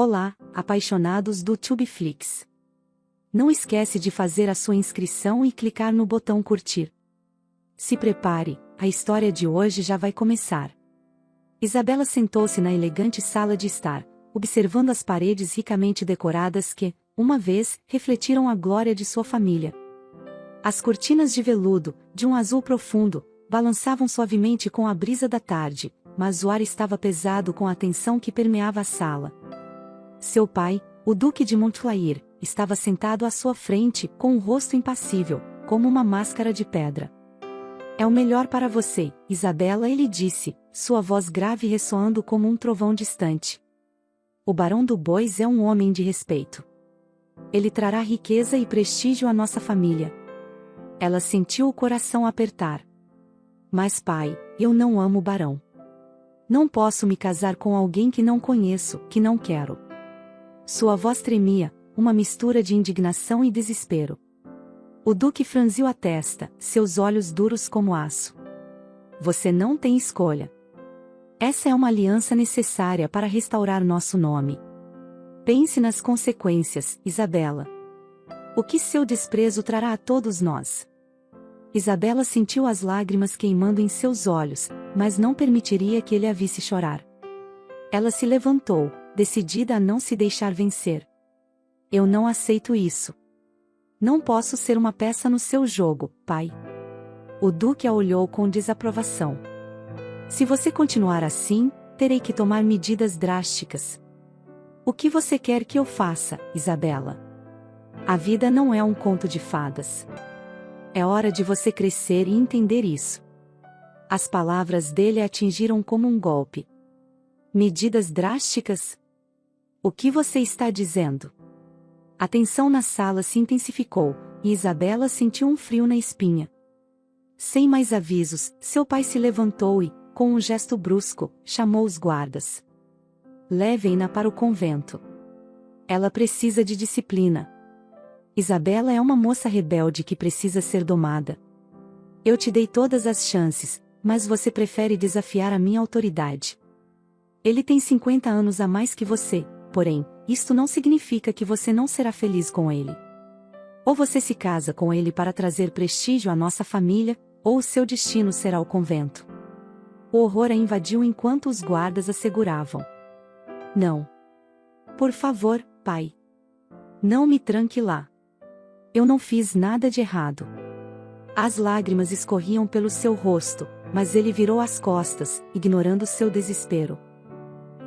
Olá, apaixonados do Tubeflix. Não esquece de fazer a sua inscrição e clicar no botão curtir. Se prepare, a história de hoje já vai começar. Isabela sentou-se na elegante sala de estar, observando as paredes ricamente decoradas que, uma vez, refletiram a glória de sua família. As cortinas de veludo, de um azul profundo, balançavam suavemente com a brisa da tarde, mas o ar estava pesado com a tensão que permeava a sala. Seu pai, o Duque de Montclair, estava sentado à sua frente, com o rosto impassível, como uma máscara de pedra. "É o melhor para você, Isabela", ele disse, sua voz grave ressoando como um trovão distante. "O Barão do Bois é um homem de respeito. Ele trará riqueza e prestígio à nossa família." Ela sentiu o coração apertar. "Mas pai, eu não amo o barão. Não posso me casar com alguém que não conheço, que não quero." Sua voz tremia, uma mistura de indignação e desespero. O duque franziu a testa, seus olhos duros como aço. "Você não tem escolha. Essa é uma aliança necessária para restaurar nosso nome. Pense nas consequências, Isabela. O que seu desprezo trará a todos nós?" Isabela sentiu as lágrimas queimando em seus olhos, mas não permitiria que ele a visse chorar. Ela se levantou, decidida a não se deixar vencer. "Eu não aceito isso. Não posso ser uma peça no seu jogo, pai." O duque a olhou com desaprovação. "Se você continuar assim, terei que tomar medidas drásticas." "O que você quer que eu faça, Isabela? A vida não é um conto de fadas. É hora de você crescer e entender isso." As palavras dele a atingiram como um golpe. "Medidas drásticas? O que você está dizendo?" A tensão na sala se intensificou, e Isabela sentiu um frio na espinha. Sem mais avisos, seu pai se levantou e, com um gesto brusco, chamou os guardas. "Levem-na para o convento. Ela precisa de disciplina. Isabela é uma moça rebelde que precisa ser domada. Eu te dei todas as chances, mas você prefere desafiar a minha autoridade. Ele tem 50 anos a mais que você, porém, isto não significa que você não será feliz com ele. Ou você se casa com ele para trazer prestígio à nossa família, ou o seu destino será o convento." O horror a invadiu enquanto os guardas a seguravam. "Não. Por favor, pai. Não me tranque lá. Eu não fiz nada de errado." As lágrimas escorriam pelo seu rosto, mas ele virou as costas, ignorando seu desespero.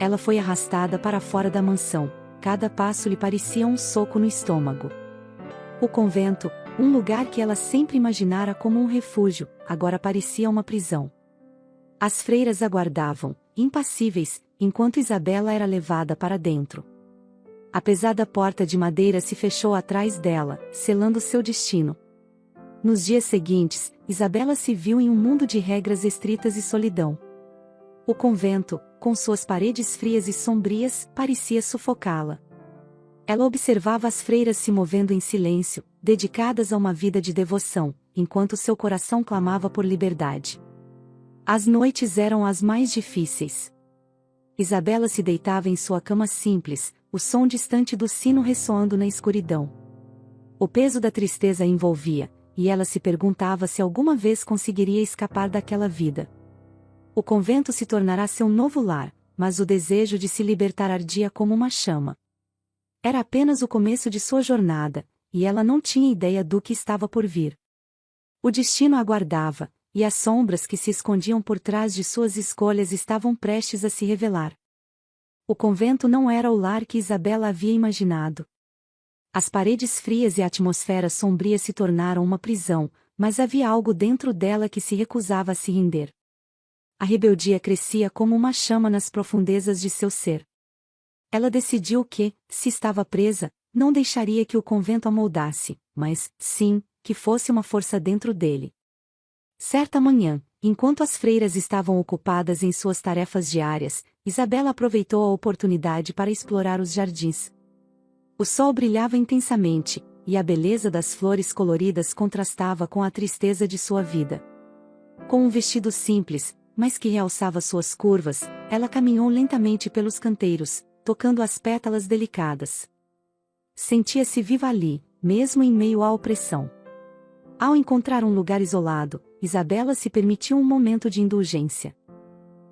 Ela foi arrastada para fora da mansão, cada passo lhe parecia um soco no estômago. O convento, um lugar que ela sempre imaginara como um refúgio, agora parecia uma prisão. As freiras aguardavam, impassíveis, enquanto Isabela era levada para dentro. A pesada porta de madeira se fechou atrás dela, selando seu destino. Nos dias seguintes, Isabela se viu em um mundo de regras estritas e solidão. O convento, com suas paredes frias e sombrias, parecia sufocá-la. Ela observava as freiras se movendo em silêncio, dedicadas a uma vida de devoção, enquanto seu coração clamava por liberdade. As noites eram as mais difíceis. Isabela se deitava em sua cama simples, o som distante do sino ressoando na escuridão. O peso da tristeza a envolvia, e ela se perguntava se alguma vez conseguiria escapar daquela vida. O convento se tornará seu novo lar, mas o desejo de se libertar ardia como uma chama. Era apenas o começo de sua jornada, e ela não tinha ideia do que estava por vir. O destino a aguardava, e as sombras que se escondiam por trás de suas escolhas estavam prestes a se revelar. O convento não era o lar que Isabela havia imaginado. As paredes frias e a atmosfera sombria se tornaram uma prisão, mas havia algo dentro dela que se recusava a se render. A rebeldia crescia como uma chama nas profundezas de seu ser. Ela decidiu que, se estava presa, não deixaria que o convento a moldasse, mas, sim, que fosse uma força dentro dele. Certa manhã, enquanto as freiras estavam ocupadas em suas tarefas diárias, Isabela aproveitou a oportunidade para explorar os jardins. O sol brilhava intensamente, e a beleza das flores coloridas contrastava com a tristeza de sua vida. Com um vestido simples, mas que realçava suas curvas, ela caminhou lentamente pelos canteiros, tocando as pétalas delicadas. Sentia-se viva ali, mesmo em meio à opressão. Ao encontrar um lugar isolado, Isabela se permitiu um momento de indulgência.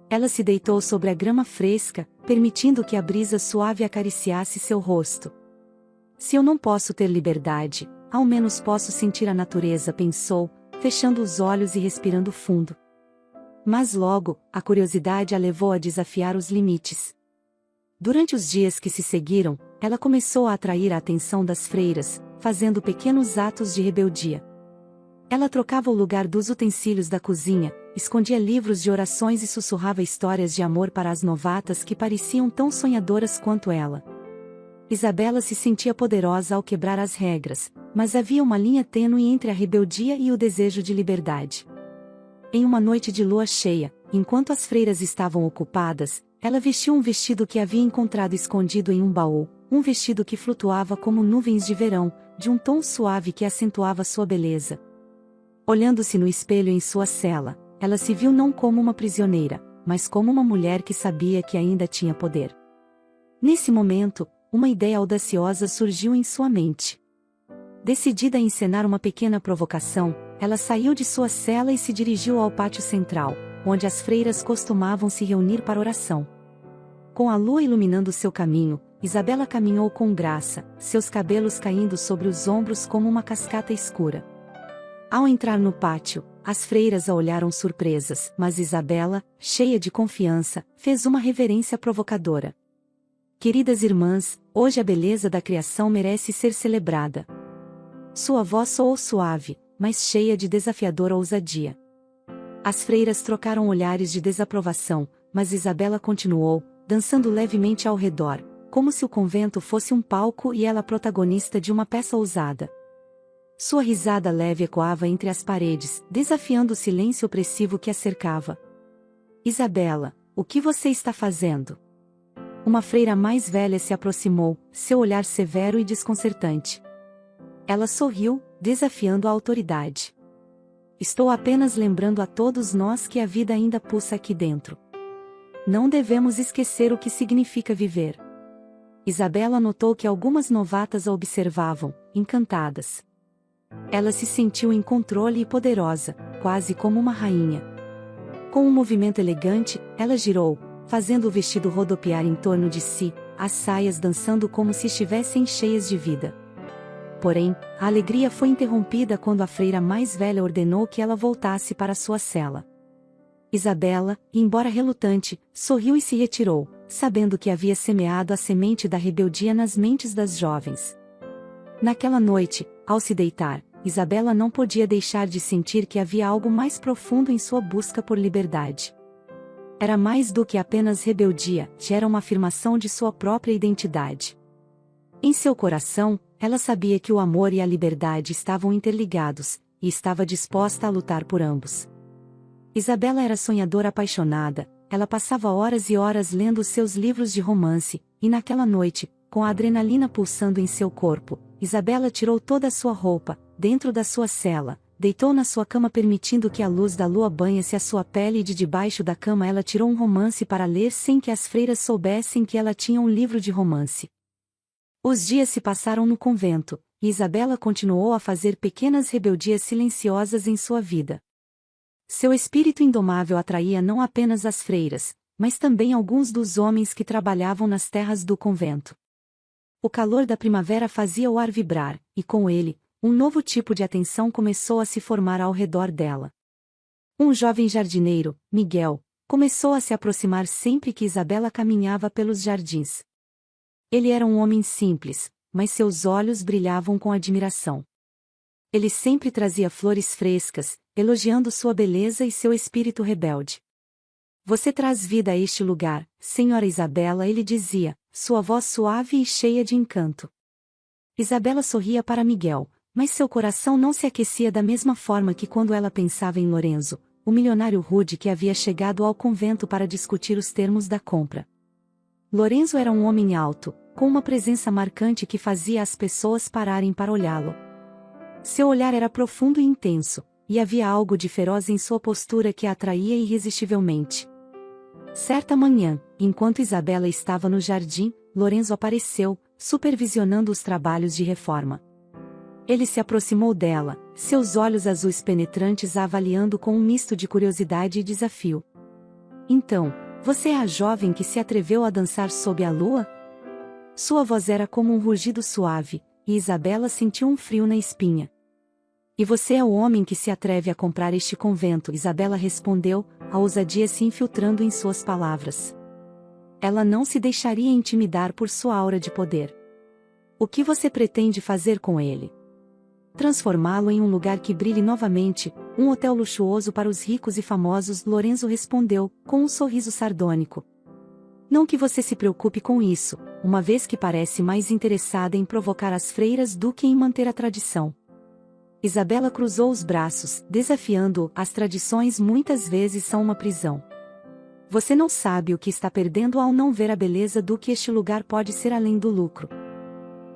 Ela se deitou sobre a grama fresca, permitindo que a brisa suave acariciasse seu rosto. Se eu não posso ter liberdade, ao menos posso sentir a natureza, pensou, fechando os olhos e respirando fundo. Mas logo, a curiosidade a levou a desafiar os limites. Durante os dias que se seguiram, ela começou a atrair a atenção das freiras, fazendo pequenos atos de rebeldia. Ela trocava o lugar dos utensílios da cozinha, escondia livros de orações e sussurrava histórias de amor para as novatas que pareciam tão sonhadoras quanto ela. Isabela se sentia poderosa ao quebrar as regras, mas havia uma linha tênue entre a rebeldia e o desejo de liberdade. Em uma noite de lua cheia, enquanto as freiras estavam ocupadas, ela vestiu um vestido que havia encontrado escondido em um baú, um vestido que flutuava como nuvens de verão, de um tom suave que acentuava sua beleza. Olhando-se no espelho em sua cela, ela se viu não como uma prisioneira, mas como uma mulher que sabia que ainda tinha poder. Nesse momento, uma ideia audaciosa surgiu em sua mente. Decidida a encenar uma pequena provocação, ela saiu de sua cela e se dirigiu ao pátio central, onde as freiras costumavam se reunir para oração. Com a lua iluminando seu caminho, Isabela caminhou com graça, seus cabelos caindo sobre os ombros como uma cascata escura. Ao entrar no pátio, as freiras a olharam surpresas, mas Isabela, cheia de confiança, fez uma reverência provocadora. Queridas irmãs, hoje a beleza da criação merece ser celebrada. Sua voz soou suave, mas cheia de desafiadora ousadia. As freiras trocaram olhares de desaprovação, mas Isabela continuou, dançando levemente ao redor, como se o convento fosse um palco e ela protagonista de uma peça ousada. Sua risada leve ecoava entre as paredes, desafiando o silêncio opressivo que a cercava. Isabela, o que você está fazendo? Uma freira mais velha se aproximou, seu olhar severo e desconcertante. Ela sorriu, desafiando a autoridade. Estou apenas lembrando a todos nós que a vida ainda pulsa aqui dentro. Não devemos esquecer o que significa viver. Isabela notou que algumas novatas a observavam, encantadas. Ela se sentiu em controle e poderosa, quase como uma rainha. Com um movimento elegante, ela girou, fazendo o vestido rodopiar em torno de si, as saias dançando como se estivessem cheias de vida. Porém, a alegria foi interrompida quando a freira mais velha ordenou que ela voltasse para sua cela. Isabela, embora relutante, sorriu e se retirou, sabendo que havia semeado a semente da rebeldia nas mentes das jovens. Naquela noite, ao se deitar, Isabela não podia deixar de sentir que havia algo mais profundo em sua busca por liberdade. Era mais do que apenas rebeldia, era uma afirmação de sua própria identidade. Em seu coração, ela sabia que o amor e a liberdade estavam interligados, e estava disposta a lutar por ambos. Isabela era sonhadora apaixonada, ela passava horas e horas lendo seus livros de romance, e naquela noite, com a adrenalina pulsando em seu corpo, Isabela tirou toda a sua roupa, dentro da sua cela, deitou na sua cama permitindo que a luz da lua banhasse a sua pele e de debaixo da cama ela tirou um romance para ler sem que as freiras soubessem que ela tinha um livro de romance. Os dias se passaram no convento, e Isabela continuou a fazer pequenas rebeldias silenciosas em sua vida. Seu espírito indomável atraía não apenas as freiras, mas também alguns dos homens que trabalhavam nas terras do convento. O calor da primavera fazia o ar vibrar, e com ele, um novo tipo de atenção começou a se formar ao redor dela. Um jovem jardineiro, Miguel, começou a se aproximar sempre que Isabela caminhava pelos jardins. Ele era um homem simples, mas seus olhos brilhavam com admiração. Ele sempre trazia flores frescas, elogiando sua beleza e seu espírito rebelde. Você traz vida a este lugar, Senhora Isabela, ele dizia, sua voz suave e cheia de encanto. Isabela sorria para Miguel, mas seu coração não se aquecia da mesma forma que quando ela pensava em Lorenzo, o milionário rude que havia chegado ao convento para discutir os termos da compra. Lorenzo era um homem alto, com uma presença marcante que fazia as pessoas pararem para olhá-lo. Seu olhar era profundo e intenso, e havia algo de feroz em sua postura que a atraía irresistivelmente. Certa manhã, enquanto Isabela estava no jardim, Lorenzo apareceu, supervisionando os trabalhos de reforma. Ele se aproximou dela, seus olhos azuis penetrantes a avaliando com um misto de curiosidade e desafio. Então, você é a jovem que se atreveu a dançar sob a lua? Sua voz era como um rugido suave, e Isabela sentiu um frio na espinha. E você é o homem que se atreve a comprar este convento, Isabela respondeu, a ousadia se infiltrando em suas palavras. Ela não se deixaria intimidar por sua aura de poder. O que você pretende fazer com ele? Transformá-lo em um lugar que brilhe novamente, um hotel luxuoso para os ricos e famosos, Lorenzo respondeu, com um sorriso sardônico. Não que você se preocupe com isso, uma vez que parece mais interessada em provocar as freiras do que em manter a tradição. Isabela cruzou os braços, desafiando-o, as tradições muitas vezes são uma prisão. Você não sabe o que está perdendo ao não ver a beleza do que este lugar pode ser além do lucro.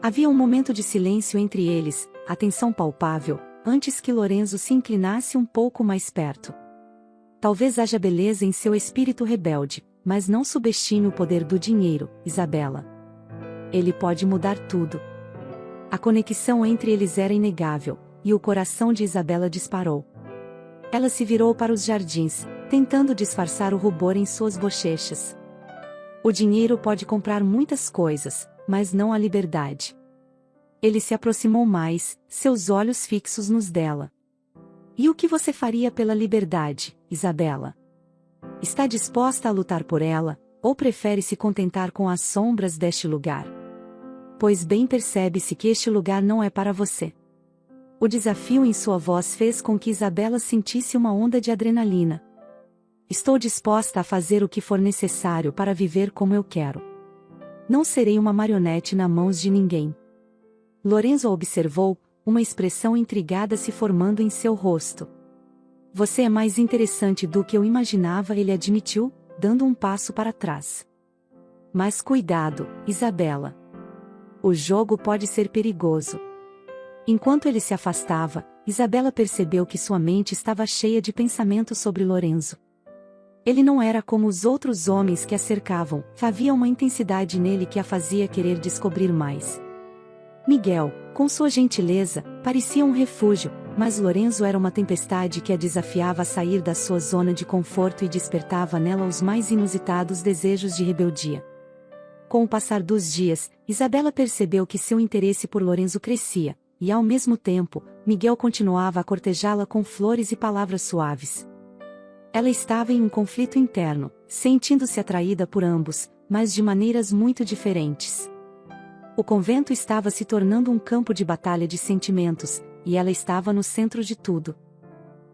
Havia um momento de silêncio entre eles, a tensão palpável, antes que Lorenzo se inclinasse um pouco mais perto. Talvez haja beleza em seu espírito rebelde, mas não subestime o poder do dinheiro, Isabela. Ele pode mudar tudo. A conexão entre eles era inegável, e o coração de Isabela disparou. Ela se virou para os jardins, tentando disfarçar o rubor em suas bochechas. O dinheiro pode comprar muitas coisas, mas não a liberdade. Ele se aproximou mais, seus olhos fixos nos dela. E o que você faria pela liberdade, Isabela? Está disposta a lutar por ela, ou prefere se contentar com as sombras deste lugar? Pois bem percebe-se que este lugar não é para você. O desafio em sua voz fez com que Isabela sentisse uma onda de adrenalina. Estou disposta a fazer o que for necessário para viver como eu quero. Não serei uma marionete nas mãos de ninguém. Lorenzo observou, uma expressão intrigada se formando em seu rosto. Você é mais interessante do que eu imaginava, ele admitiu, dando um passo para trás. Mas cuidado, Isabela. O jogo pode ser perigoso. Enquanto ele se afastava, Isabela percebeu que sua mente estava cheia de pensamentos sobre Lorenzo. Ele não era como os outros homens que a cercavam, havia uma intensidade nele que a fazia querer descobrir mais. Miguel, com sua gentileza, parecia um refúgio, mas Lorenzo era uma tempestade que a desafiava a sair da sua zona de conforto e despertava nela os mais inusitados desejos de rebeldia. Com o passar dos dias, Isabela percebeu que seu interesse por Lorenzo crescia, e ao mesmo tempo, Miguel continuava a cortejá-la com flores e palavras suaves. Ela estava em um conflito interno, sentindo-se atraída por ambos, mas de maneiras muito diferentes. O convento estava se tornando um campo de batalha de sentimentos, e ela estava no centro de tudo.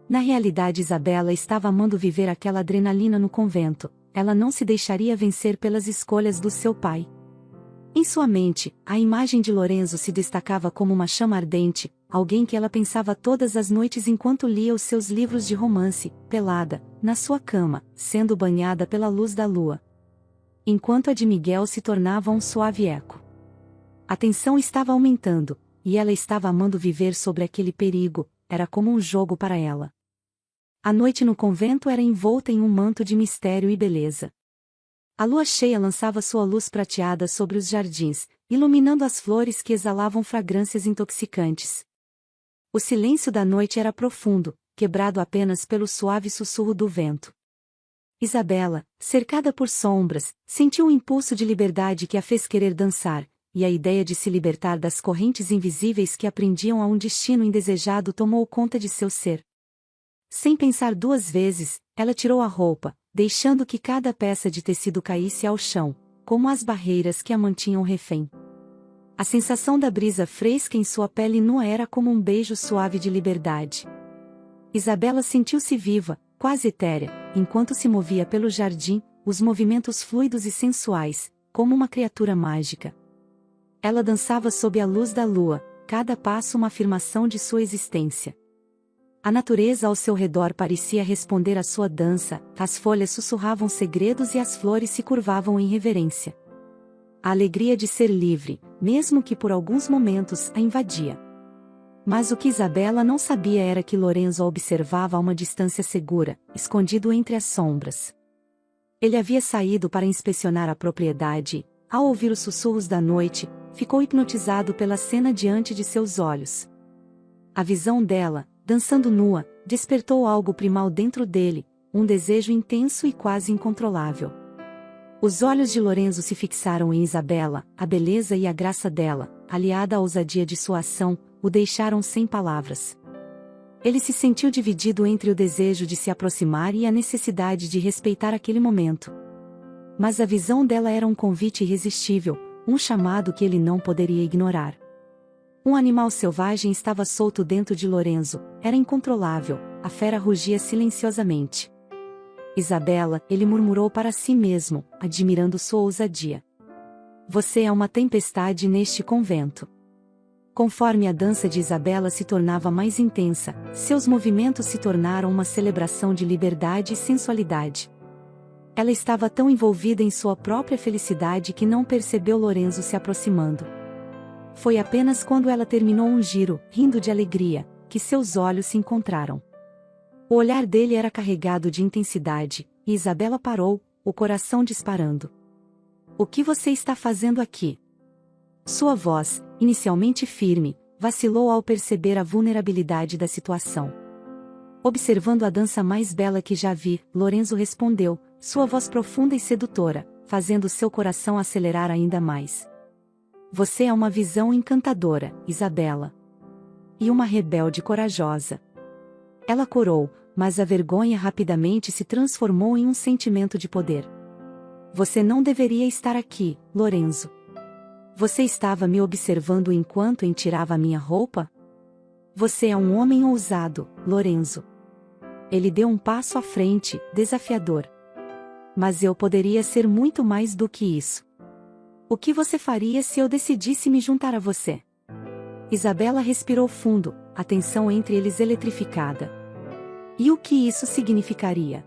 Na realidade, Isabela estava amando viver aquela adrenalina no convento, ela não se deixaria vencer pelas escolhas do seu pai. Em sua mente, a imagem de Lorenzo se destacava como uma chama ardente, alguém que ela pensava todas as noites enquanto lia os seus livros de romance, pelada, na sua cama, sendo banhada pela luz da lua. Enquanto a de Miguel se tornava um suave eco. A tensão estava aumentando, e ela estava amando viver sobre aquele perigo, era como um jogo para ela. A noite no convento era envolta em um manto de mistério e beleza. A lua cheia lançava sua luz prateada sobre os jardins, iluminando as flores que exalavam fragrâncias intoxicantes. O silêncio da noite era profundo, quebrado apenas pelo suave sussurro do vento. Isabela, cercada por sombras, sentiu um impulso de liberdade que a fez querer dançar, e a ideia de se libertar das correntes invisíveis que a prendiam a um destino indesejado tomou conta de seu ser. Sem pensar duas vezes, ela tirou a roupa, deixando que cada peça de tecido caísse ao chão, como as barreiras que a mantinham refém. A sensação da brisa fresca em sua pele nua era como um beijo suave de liberdade. Isabela sentiu-se viva, quase etérea, enquanto se movia pelo jardim, os movimentos fluidos e sensuais, como uma criatura mágica. Ela dançava sob a luz da lua, cada passo uma afirmação de sua existência. A natureza ao seu redor parecia responder à sua dança, as folhas sussurravam segredos e as flores se curvavam em reverência. A alegria de ser livre, mesmo que por alguns momentos, a invadia. Mas o que Isabela não sabia era que Lorenzo a observava a uma distância segura, escondido entre as sombras. Ele havia saído para inspecionar a propriedade, ao ouvir os sussurros da noite, ficou hipnotizado pela cena diante de seus olhos. A visão dela, dançando nua, despertou algo primal dentro dele, um desejo intenso e quase incontrolável. Os olhos de Lorenzo se fixaram em Isabela, a beleza e a graça dela, aliada à ousadia de sua ação, o deixaram sem palavras. Ele se sentiu dividido entre o desejo de se aproximar e a necessidade de respeitar aquele momento. Mas a visão dela era um convite irresistível, um chamado que ele não poderia ignorar. Um animal selvagem estava solto dentro de Lorenzo, era incontrolável, a fera rugia silenciosamente. Isabela, ele murmurou para si mesmo, admirando sua ousadia. Você é uma tempestade neste convento. Conforme a dança de Isabela se tornava mais intensa, seus movimentos se tornaram uma celebração de liberdade e sensualidade. Ela estava tão envolvida em sua própria felicidade que não percebeu Lorenzo se aproximando. Foi apenas quando ela terminou um giro, rindo de alegria, que seus olhos se encontraram. O olhar dele era carregado de intensidade, e Isabela parou, o coração disparando. O que você está fazendo aqui? Sua voz, inicialmente firme, vacilou ao perceber a vulnerabilidade da situação. Observando a dança mais bela que já vi, Lorenzo respondeu, sua voz profunda e sedutora, fazendo seu coração acelerar ainda mais. Você é uma visão encantadora, Isabela. E uma rebelde corajosa. Ela corou, mas a vergonha rapidamente se transformou em um sentimento de poder. Você não deveria estar aqui, Lorenzo. Você estava me observando enquanto tirava a minha roupa? Você é um homem ousado, Lorenzo. Ele deu um passo à frente, desafiador. Mas eu poderia ser muito mais do que isso. O que você faria se eu decidisse me juntar a você? Isabela respirou fundo, a tensão entre eles eletrificada. E o que isso significaria?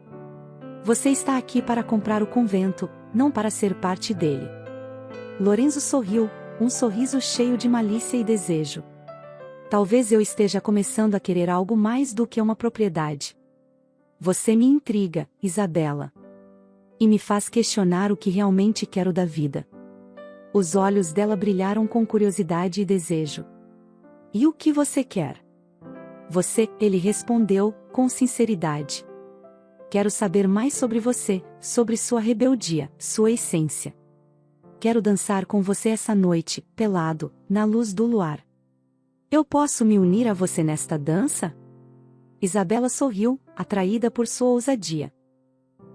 Você está aqui para comprar o convento, não para ser parte dele. Lorenzo sorriu, um sorriso cheio de malícia e desejo. Talvez eu esteja começando a querer algo mais do que uma propriedade. Você me intriga, Isabela. E me faz questionar o que realmente quero da vida. Os olhos dela brilharam com curiosidade e desejo. E o que você quer? Você, ele respondeu, com sinceridade. Quero saber mais sobre você, sobre sua rebeldia, sua essência. Quero dançar com você essa noite, pelado, na luz do luar. Eu posso me unir a você nesta dança? Isabela sorriu, atraída por sua ousadia.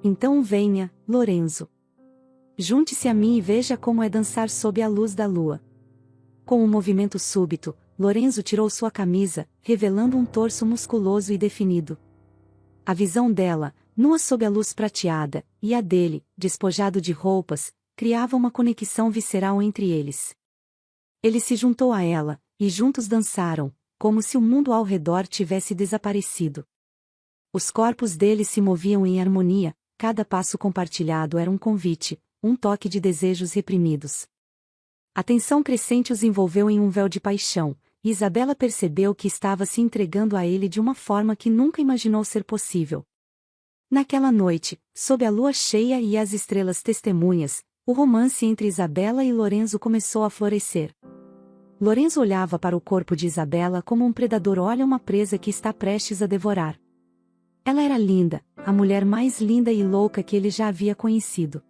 Então venha, Lorenzo. Junte-se a mim e veja como é dançar sob a luz da lua. Com um movimento súbito, Lorenzo tirou sua camisa, revelando um torso musculoso e definido. A visão dela, nua sob a luz prateada, e a dele, despojado de roupas, criava uma conexão visceral entre eles. Ele se juntou a ela, e juntos dançaram, como se o mundo ao redor tivesse desaparecido. Os corpos deles se moviam em harmonia, cada passo compartilhado era um convite, um toque de desejos reprimidos. A tensão crescente os envolveu em um véu de paixão, e Isabela percebeu que estava se entregando a ele de uma forma que nunca imaginou ser possível. Naquela noite, sob a lua cheia e as estrelas testemunhas, o romance entre Isabela e Lorenzo começou a florescer. Lorenzo olhava para o corpo de Isabela como um predador olha uma presa que está prestes a devorar. Ela era linda, a mulher mais linda e louca que ele já havia conhecido.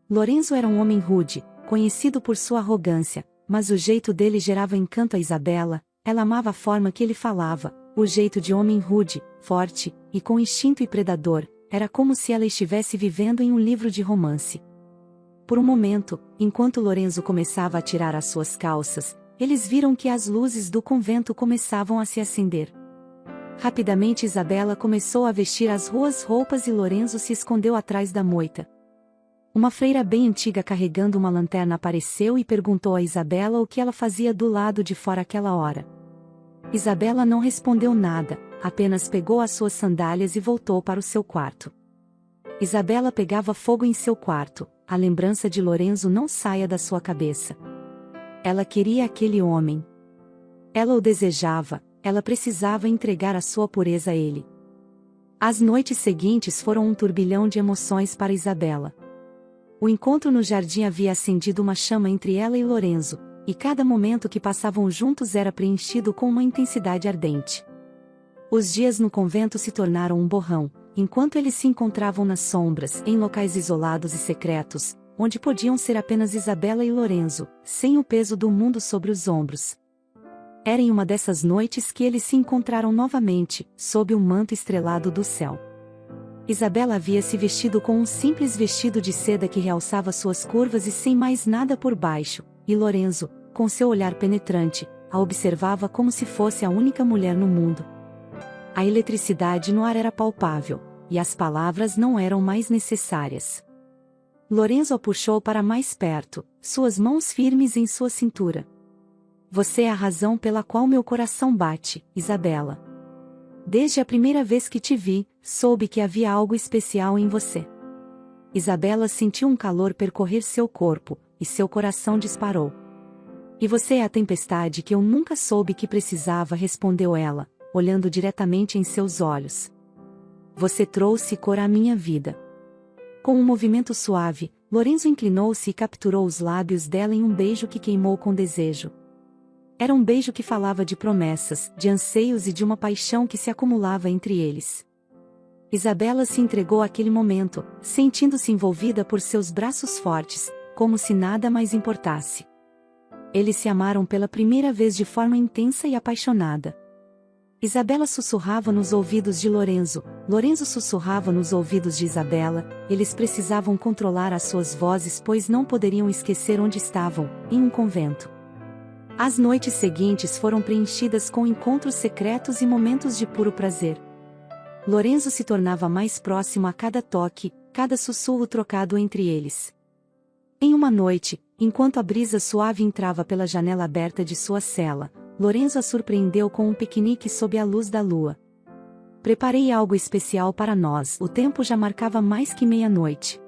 Lorenzo era um homem rude, conhecido por sua arrogância, mas o jeito dele gerava encanto a Isabela, ela amava a forma que ele falava, o jeito de homem rude, forte, e com instinto e predador, era como se ela estivesse vivendo em um livro de romance. Por um momento, enquanto Lorenzo começava a tirar as suas calças, eles viram que as luzes do convento começavam a se acender. Rapidamente Isabela começou a vestir as ruas roupas e Lorenzo se escondeu atrás da moita. Uma freira bem antiga carregando uma lanterna apareceu e perguntou a Isabela o que ela fazia do lado de fora aquela hora. Isabela não respondeu nada, apenas pegou as suas sandálias e voltou para o seu quarto. Isabela pegava fogo em seu quarto, a lembrança de Lorenzo não saía da sua cabeça. Ela queria aquele homem. Ela o desejava, ela precisava entregar a sua pureza a ele. As noites seguintes foram um turbilhão de emoções para Isabela. O encontro no jardim havia acendido uma chama entre ela e Lorenzo, e cada momento que passavam juntos era preenchido com uma intensidade ardente. Os dias no convento se tornaram um borrão, enquanto eles se encontravam nas sombras, em locais isolados e secretos, onde podiam ser apenas Isabela e Lorenzo, sem o peso do mundo sobre os ombros. Era em uma dessas noites que eles se encontraram novamente, sob o manto estrelado do céu. Isabela havia se vestido com um simples vestido de seda que realçava suas curvas e sem mais nada por baixo, e Lorenzo, com seu olhar penetrante, a observava como se fosse a única mulher no mundo. A eletricidade no ar era palpável, e as palavras não eram mais necessárias. Lorenzo a puxou para mais perto, suas mãos firmes em sua cintura. Você é a razão pela qual meu coração bate, Isabela. Desde a primeira vez que te vi, soube que havia algo especial em você. Isabela sentiu um calor percorrer seu corpo, e seu coração disparou. E você é a tempestade que eu nunca soube que precisava, respondeu ela, olhando diretamente em seus olhos. Você trouxe cor à minha vida. Com um movimento suave, Lorenzo inclinou-se e capturou os lábios dela em um beijo que queimou com desejo. Era um beijo que falava de promessas, de anseios e de uma paixão que se acumulava entre eles. Isabela se entregou àquele momento, sentindo-se envolvida por seus braços fortes, como se nada mais importasse. Eles se amaram pela primeira vez de forma intensa e apaixonada. Isabela sussurrava nos ouvidos de Lorenzo, Lorenzo sussurrava nos ouvidos de Isabela, eles precisavam controlar as suas vozes pois não poderiam esquecer onde estavam, em um convento. As noites seguintes foram preenchidas com encontros secretos e momentos de puro prazer. Lorenzo se tornava mais próximo a cada toque, cada sussurro trocado entre eles. Em uma noite, enquanto a brisa suave entrava pela janela aberta de sua cela, Lorenzo a surpreendeu com um piquenique sob a luz da lua. Preparei algo especial para nós, o tempo já marcava mais que meia-noite.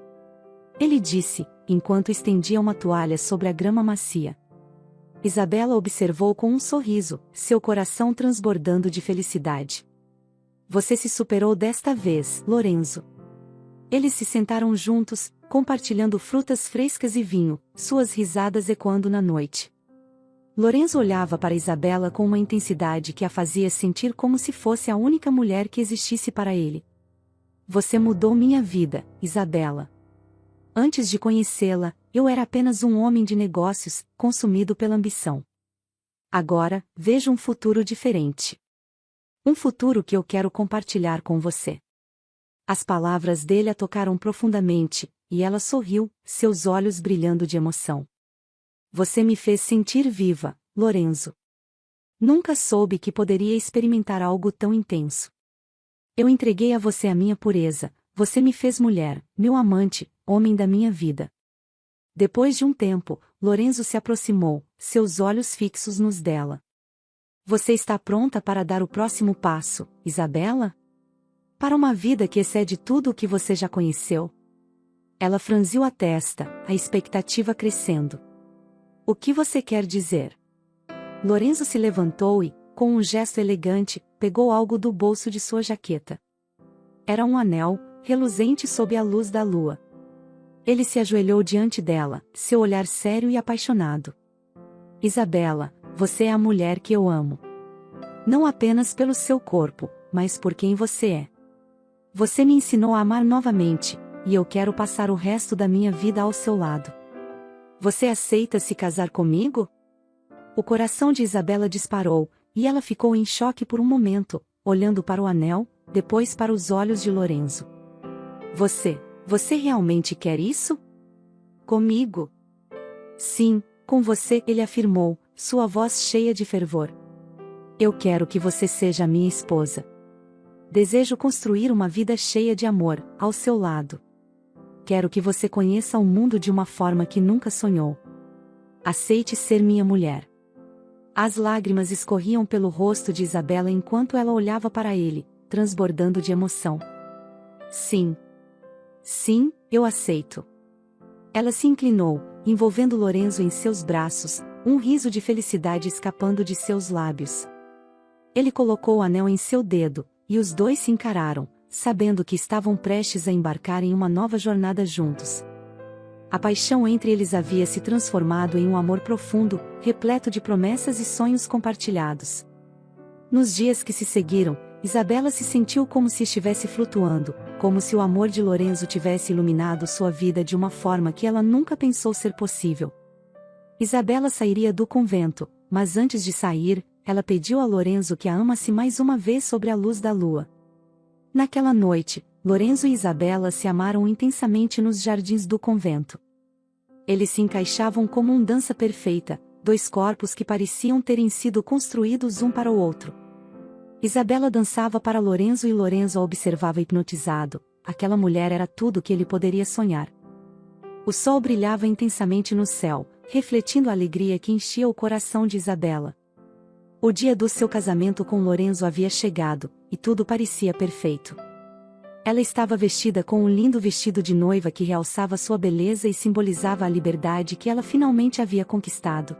Ele disse, enquanto estendia uma toalha sobre a grama macia. Isabela observou com um sorriso, seu coração transbordando de felicidade. Você se superou desta vez, Lorenzo. Eles se sentaram juntos, compartilhando frutas frescas e vinho, suas risadas ecoando na noite. Lorenzo olhava para Isabela com uma intensidade que a fazia sentir como se fosse a única mulher que existisse para ele. Você mudou minha vida, Isabela. Antes de conhecê-la, eu era apenas um homem de negócios, consumido pela ambição. Agora, vejo um futuro diferente. Um futuro que eu quero compartilhar com você. As palavras dele a tocaram profundamente, e ela sorriu, seus olhos brilhando de emoção. Você me fez sentir viva, Lorenzo. Nunca soube que poderia experimentar algo tão intenso. Eu entreguei a você a minha pureza, você me fez mulher, meu amante, homem da minha vida. Depois de um tempo, Lorenzo se aproximou, seus olhos fixos nos dela. Você está pronta para dar o próximo passo, Isabela? Para uma vida que excede tudo o que você já conheceu? Ela franziu a testa, a expectativa crescendo. O que você quer dizer? Lorenzo se levantou e, com um gesto elegante, pegou algo do bolso de sua jaqueta. Era um anel, reluzente sob a luz da lua. Ele se ajoelhou diante dela, seu olhar sério e apaixonado. Isabela, você é a mulher que eu amo. Não apenas pelo seu corpo, mas por quem você é. Você me ensinou a amar novamente, e eu quero passar o resto da minha vida ao seu lado. Você aceita se casar comigo? O coração de Isabela disparou, e ela ficou em choque por um momento, olhando para o anel, depois para os olhos de Lorenzo. Você realmente quer isso? Comigo? Sim, com você, ele afirmou, sua voz cheia de fervor. Eu quero que você seja minha esposa. Desejo construir uma vida cheia de amor, ao seu lado. Quero que você conheça o mundo de uma forma que nunca sonhou. Aceite ser minha mulher. As lágrimas escorriam pelo rosto de Isabela enquanto ela olhava para ele, transbordando de emoção. Sim. Sim, eu aceito. Ela se inclinou, envolvendo Lorenzo em seus braços, um riso de felicidade escapando de seus lábios. Ele colocou o anel em seu dedo, e os dois se encararam, sabendo que estavam prestes a embarcar em uma nova jornada juntos. A paixão entre eles havia se transformado em um amor profundo, repleto de promessas e sonhos compartilhados. Nos dias que se seguiram, Isabela se sentiu como se estivesse flutuando, como se o amor de Lorenzo tivesse iluminado sua vida de uma forma que ela nunca pensou ser possível. Isabela sairia do convento, mas antes de sair, ela pediu a Lorenzo que a amasse mais uma vez sobre a luz da lua. Naquela noite, Lorenzo e Isabela se amaram intensamente nos jardins do convento. Eles se encaixavam como uma dança perfeita, dois corpos que pareciam terem sido construídos um para o outro. Isabela dançava para Lorenzo e Lorenzo a observava hipnotizado. Aquela mulher era tudo o que ele poderia sonhar. O sol brilhava intensamente no céu, refletindo a alegria que enchia o coração de Isabela. O dia do seu casamento com Lorenzo havia chegado, e tudo parecia perfeito. Ela estava vestida com um lindo vestido de noiva que realçava sua beleza e simbolizava a liberdade que ela finalmente havia conquistado.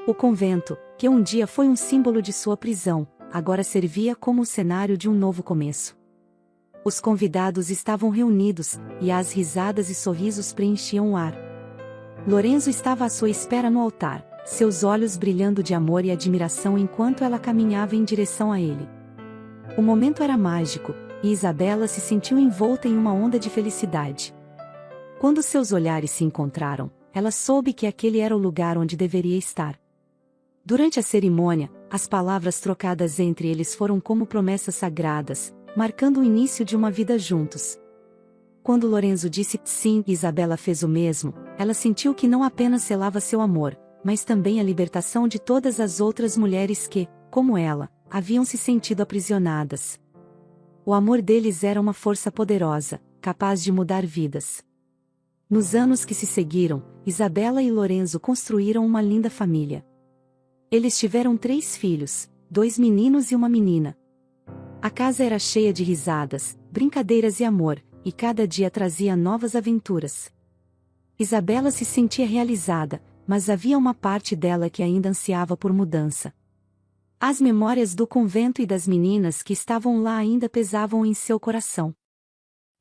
O convento, que um dia foi um símbolo de sua prisão, agora servia como o cenário de um novo começo. Os convidados estavam reunidos, e as risadas e sorrisos preenchiam o ar. Lorenzo estava à sua espera no altar, seus olhos brilhando de amor e admiração enquanto ela caminhava em direção a ele. O momento era mágico, e Isabela se sentiu envolta em uma onda de felicidade. Quando seus olhares se encontraram, ela soube que aquele era o lugar onde deveria estar. Durante a cerimônia, as palavras trocadas entre eles foram como promessas sagradas, marcando o início de uma vida juntos. Quando Lorenzo disse sim e Isabela fez o mesmo, ela sentiu que não apenas selava seu amor, mas também a libertação de todas as outras mulheres que, como ela, haviam se sentido aprisionadas. O amor deles era uma força poderosa, capaz de mudar vidas. Nos anos que se seguiram, Isabela e Lorenzo construíram uma linda família. Eles tiveram 3 filhos, 2 meninos e uma menina. A casa era cheia de risadas, brincadeiras e amor, e cada dia trazia novas aventuras. Isabela se sentia realizada, mas havia uma parte dela que ainda ansiava por mudança. As memórias do convento e das meninas que estavam lá ainda pesavam em seu coração.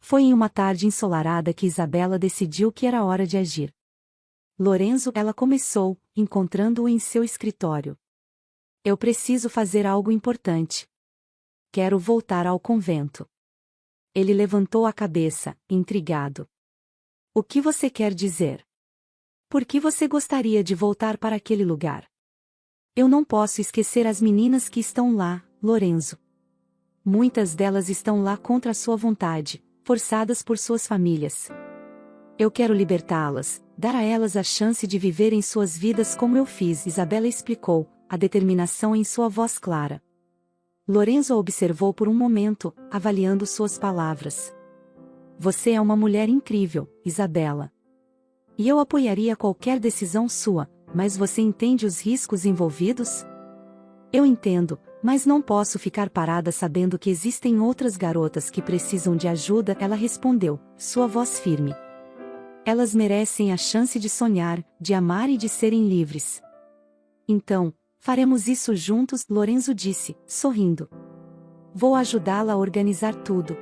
Foi em uma tarde ensolarada que Isabela decidiu que era hora de agir. Lorenzo, ela começou, encontrando-o em seu escritório. Eu preciso fazer algo importante. Quero voltar ao convento. Ele levantou a cabeça, intrigado. O que você quer dizer? Por que você gostaria de voltar para aquele lugar? Eu não posso esquecer as meninas que estão lá, Lorenzo. Muitas delas estão lá contra a sua vontade, forçadas por suas famílias. Eu quero libertá-las, dar a elas a chance de viverem suas vidas como eu fiz, Isabela explicou, a determinação em sua voz clara. Lorenzo a observou por um momento, avaliando suas palavras. Você é uma mulher incrível, Isabela. E eu apoiaria qualquer decisão sua, mas você entende os riscos envolvidos? Eu entendo, mas não posso ficar parada sabendo que existem outras garotas que precisam de ajuda, ela respondeu, sua voz firme. Elas merecem a chance de sonhar, de amar e de serem livres. Então, faremos isso juntos, Lorenzo disse, sorrindo. Vou ajudá-la a organizar tudo.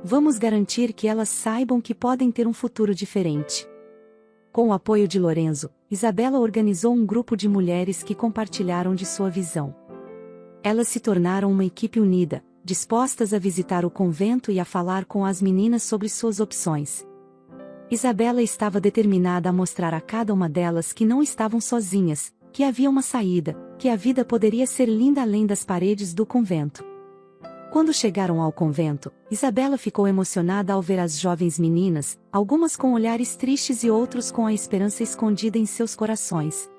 Vamos garantir que elas saibam que podem ter um futuro diferente. Com o apoio de Lorenzo, Isabela organizou um grupo de mulheres que compartilharam de sua visão. Elas se tornaram uma equipe unida, dispostas a visitar o convento e a falar com as meninas sobre suas opções. Isabela estava determinada a mostrar a cada uma delas que não estavam sozinhas, que havia uma saída, que a vida poderia ser linda além das paredes do convento. Quando chegaram ao convento, Isabela ficou emocionada ao ver as jovens meninas, algumas com olhares tristes e outros com a esperança escondida em seus corações.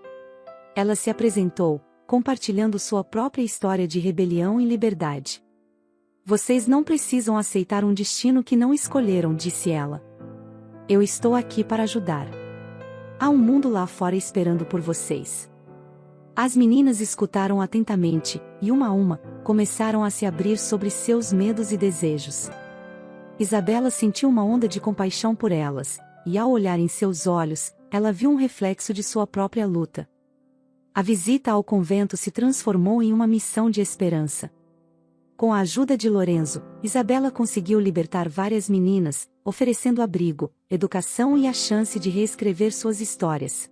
Ela se apresentou, compartilhando sua própria história de rebelião e liberdade. Vocês não precisam aceitar um destino que não escolheram, disse ela. Eu estou aqui para ajudar. Há um mundo lá fora esperando por vocês. As meninas escutaram atentamente, e uma a uma, começaram a se abrir sobre seus medos e desejos. Isabela sentiu uma onda de compaixão por elas, e ao olhar em seus olhos, ela viu um reflexo de sua própria luta. A visita ao convento se transformou em uma missão de esperança. Com a ajuda de Lorenzo, Isabela conseguiu libertar várias meninas, oferecendo abrigo, educação e a chance de reescrever suas histórias.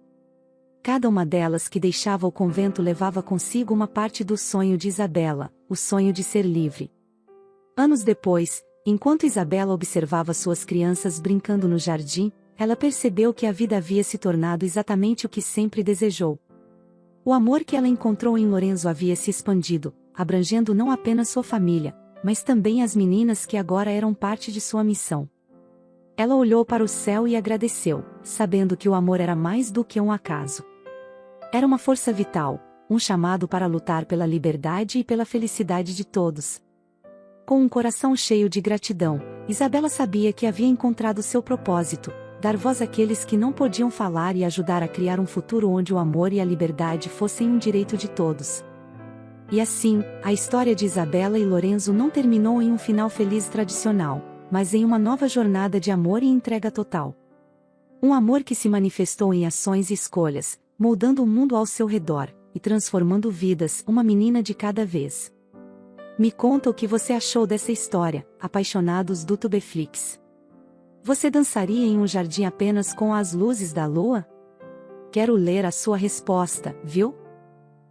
Cada uma delas que deixava o convento levava consigo uma parte do sonho de Isabela, o sonho de ser livre. Anos depois, enquanto Isabela observava suas crianças brincando no jardim, ela percebeu que a vida havia se tornado exatamente o que sempre desejou. O amor que ela encontrou em Lorenzo havia se expandido, abrangendo não apenas sua família, mas também as meninas que agora eram parte de sua missão. Ela olhou para o céu e agradeceu, sabendo que o amor era mais do que um acaso. Era uma força vital, um chamado para lutar pela liberdade e pela felicidade de todos. Com um coração cheio de gratidão, Isabela sabia que havia encontrado seu propósito, dar voz àqueles que não podiam falar e ajudar a criar um futuro onde o amor e a liberdade fossem um direito de todos. E assim, a história de Isabela e Lorenzo não terminou em um final feliz tradicional, mas em uma nova jornada de amor e entrega total. Um amor que se manifestou em ações e escolhas, moldando o mundo ao seu redor, e transformando vidas, uma menina de cada vez. Me conta o que você achou dessa história, apaixonados do Tubeflix. Você dançaria em um jardim apenas com as luzes da lua? Quero ler a sua resposta, viu?